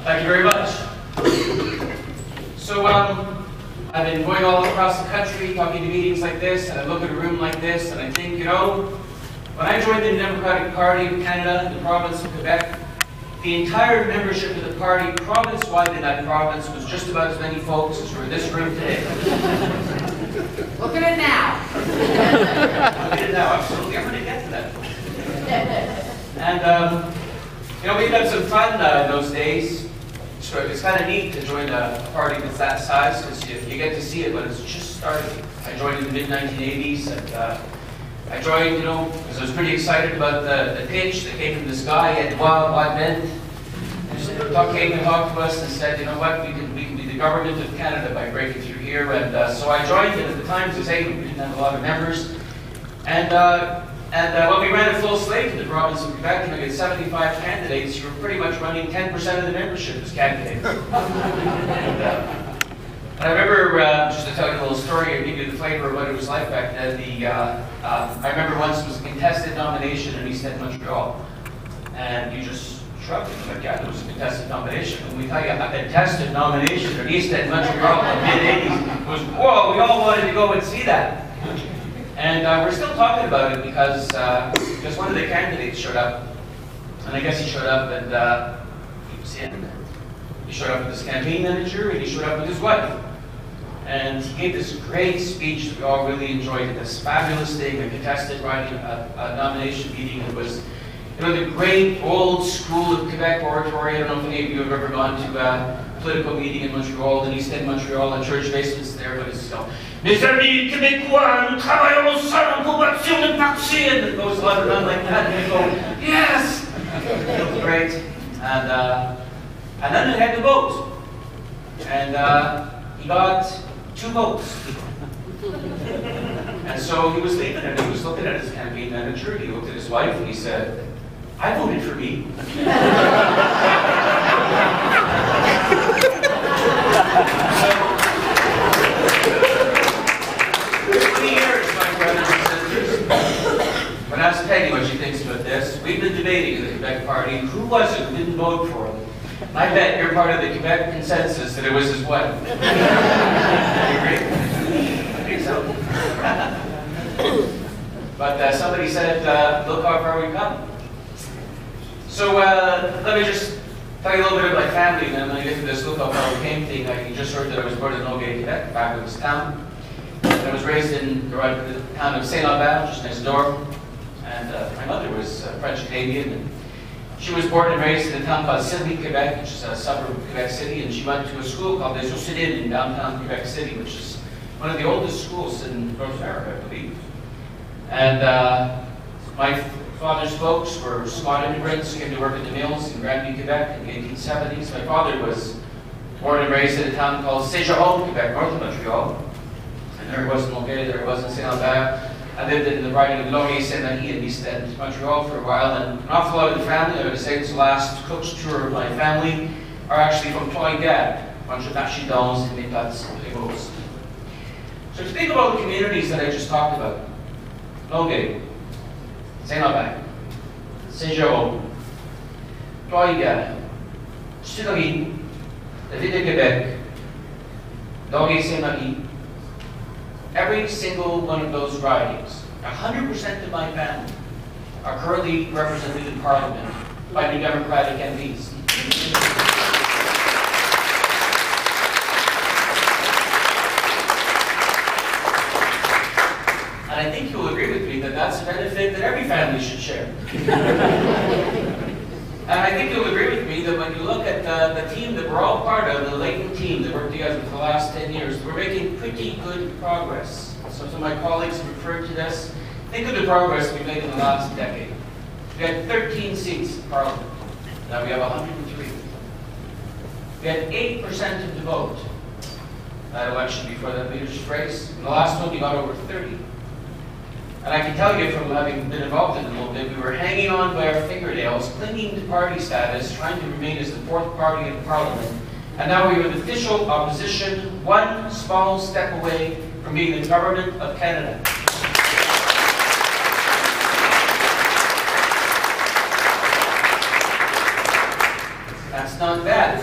Thank you very much. So, I've been going all across the country, talking to meetings like this, and I look at a room like this, and I think, you know, when I joined the Democratic Party of Canada in the province of Quebec, the entire membership of the party, province-wide in that province, was just about as many folks as were in this room today. Look at it now. Look at it now, absolutely. I'm going to get to that. And, you know, we've had some fun in those days. It's kind of neat to join a party that's that size, because you get to see it when it's just starting. I joined in the mid-1980s, and I joined, you know, because I was pretty excited about the pitch that came from this guy at Wild Bend. Topp came and talked to us and said, you know what, we can be the government of Canada by breaking through here. And so I joined, and at the time, as I say, we didn't have a lot of members. And when we ran a full slate in the province of Quebec, and we had 75 candidates, you were pretty much running 10% of the membership as candidates. And I remember, just to tell you a little story, I'll give you the flavor of what it was like back then. I remember once it was a contested nomination in East End, Montreal. And you just shrugged and said, yeah, it was a contested nomination. When we tell you a contested nomination in East End, Montreal in the mid-80s, it was, whoa, we all wanted to go and see that. And we're still talking about it because one of the candidates showed up. And I guess he showed up and he was in. He showed up with his campaign manager, and he showed up with his wife. And he gave this great speech that we all really enjoyed. This fabulous thing, a contested writing a nomination meeting. It was, you know, the great old school of Quebec oratory. I don't know if any of you have ever gone to a political meeting in Montreal, in East End, Montreal, and church basements there, but it's, you know, Mes amis québécois, nous travaillons ensemble pour bâtir le marché. And it goes on like that, and you go, yes! It was great. And then they had the vote. And he got 2 votes. And so he was leaving, and he was looking at his campaign manager, and he looked at his wife, and he said, I voted for me. When I asked Peggy what she thinks about this, we've been debating in the Quebec Party who was it who didn't vote for him. I bet you're part of the Quebec consensus that it was his wife. You agree? I think so. But somebody said, look how far we've come. So let me just tell you a little bit about my family, and then when I get to this look how far we came thing, you just heard that I was born in Longueuil, Quebec, a fabulous town. I was raised in the town of Saint-Lambert, just next door. And my mother was French-Canadian. And she was born and raised in a town called Sylvie, Quebec, which is a suburb of Quebec City. And she went to a school called Les Ursulines in downtown Quebec City, which is one of the oldest schools in North America, I believe. And my father's folks were Scott immigrants who came to work at the mills in Grandview, Quebec in the 1870s. My father was born and raised in a town called Saint-Jérôme, Quebec, north of Montreal. There it was in Longueuil, there it was in Saint-Lambert. I lived in the riding of Longueuil, Saint-Marie, in East End, Montreal for a while, and an awful lot of the family, I would say it's the last cook's tour of my family, are actually from Toronto, Montreal, and mes pattes rivaux. So to think about the communities that I just talked about, Longueuil, Saint-Lambert, Saint-Jérôme, Toronto, Sudbury, la ville de Québec, Longueuil, Saint-Marie, every single one of those ridings, 100% of my family, are currently represented in Parliament by New Democratic MPs. And I think you'll agree with me that that's a benefit that every family should share. And I think you'll agree with me that when you look at the team that we're all part of, the Layton team that worked together for the last 10 years, we're making pretty good progress. So some of my colleagues have referred to this. Think of the progress we've made in the last decade. We had 13 seats in Parliament. Now we have 103. We had 8% of the vote that election before that leadership race. In the last one, we got over 30. And I can tell you from having been involved in it a little bit, we were hanging on by our fingernails, clinging to party status, trying to remain as the 4th party in Parliament. And now we are in official opposition, one small step away from being the Government of Canada. That's not bad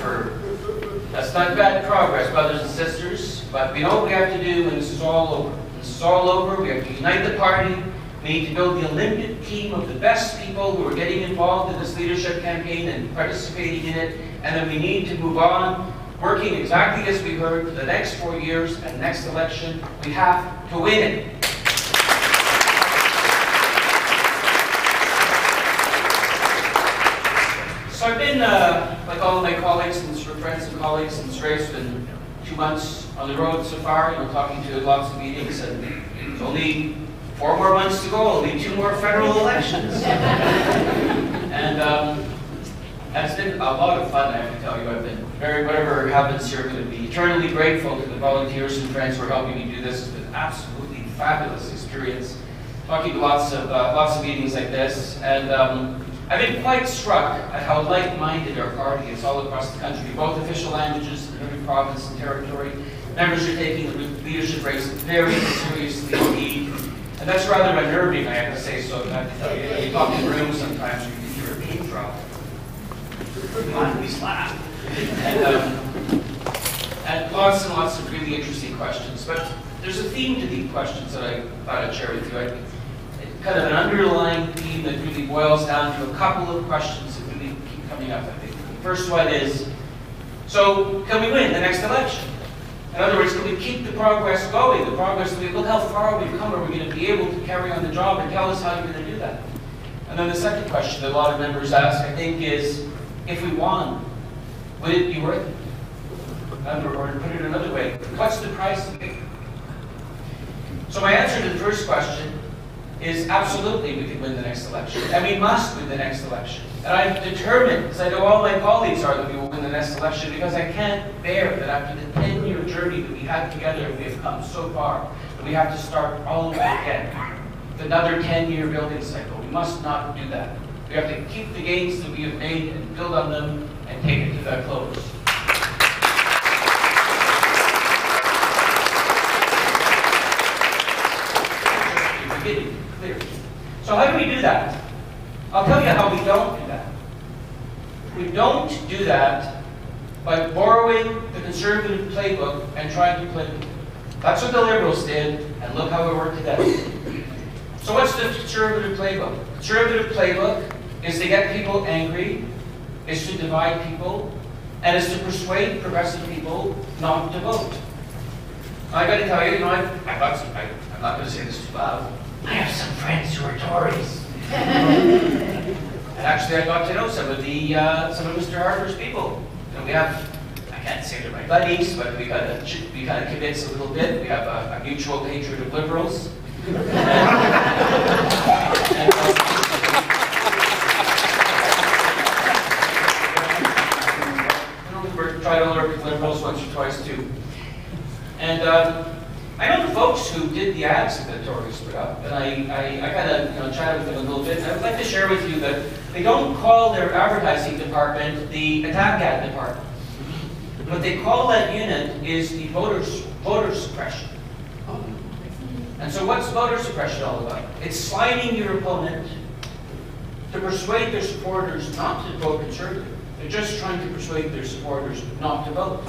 progress, brothers and sisters. But we know what we have to do when this is all over. When this is all over, we have to unite the party. We need to build the Olympic team of the best people who are getting involved in this leadership campaign and participating in it. And then we need to move on, working exactly as we heard for the next 4 years and next election. We have to win it. So I've been, like all of my colleagues and friends and colleagues in Australia, it's been 2 months on the road so far, talking to lots of meetings, and it's only 4 more months to go, only 2 more federal elections. And it's been a lot of fun, I have to tell you. I've been whatever happens here, I'm going to be eternally grateful to the volunteers and friends who are helping me do this. It's been an absolutely fabulous experience, talking to lots of meetings like this. And I've been quite struck at how like-minded our party is all across the country, both official languages in every province and territory. Members are taking the leadership race very seriously indeed. And that's rather unnerving, I have to say so. I have to tell you, you talk in rooms sometimes, you can hear a pin drop. Come on, please laugh. And lots and lots of really interesting questions. But there's a theme to these questions that I thought I'd share with you. Kind of an underlying theme that really boils down to a couple of questions that really keep coming up, I think. The first one is, so can we win the next election? In other words, can we keep the progress going? The progress, look how far we've come. Are we going to be able to carry on the job? And tell us how you're going to do that. And then the second question that a lot of members ask, I think, is, if we won, would it be worth it? Or to put it another way, what's the price of it? So my answer to the first question is absolutely we can win the next election. And we must win the next election. And I'm determined, as I know all my colleagues are, that we will win the next election, because I can't bear that after the 10-year journey that we had together, we have come so far, that we have to start all over again with another 10-year building cycle. We must not do that. We have to keep the gains that we have made and build on them and take it to their close. Clear. So how do we do that? I'll tell you how we don't do that. We don't do that by borrowing the Conservative playbook and trying to play it. That's what the Liberals did, and look how it worked today. So what's the Conservative playbook? The Conservative playbook is to get people angry, is to divide people, and is to persuade progressive people not to vote. I got to tell you, I'm not going to say this too loud. I have some friends who are Tories. And actually, I got to know some of Mr. Harper's people. We have, I can't say they're my buddies, but we kind of convince a little bit. We have a mutual hatred of liberals. We're trying to work with liberals once or twice too. And I know the folks who did the ads that the Tories put up, and I kind of chatted with them a little bit. And I would like to share with you that they don't call their advertising department the attack ad department. What they call that unit is the voter suppression. And so what's voter suppression all about? It's sliding your opponent to persuade their supporters not to vote Conservative. They're just trying to persuade their supporters not to vote.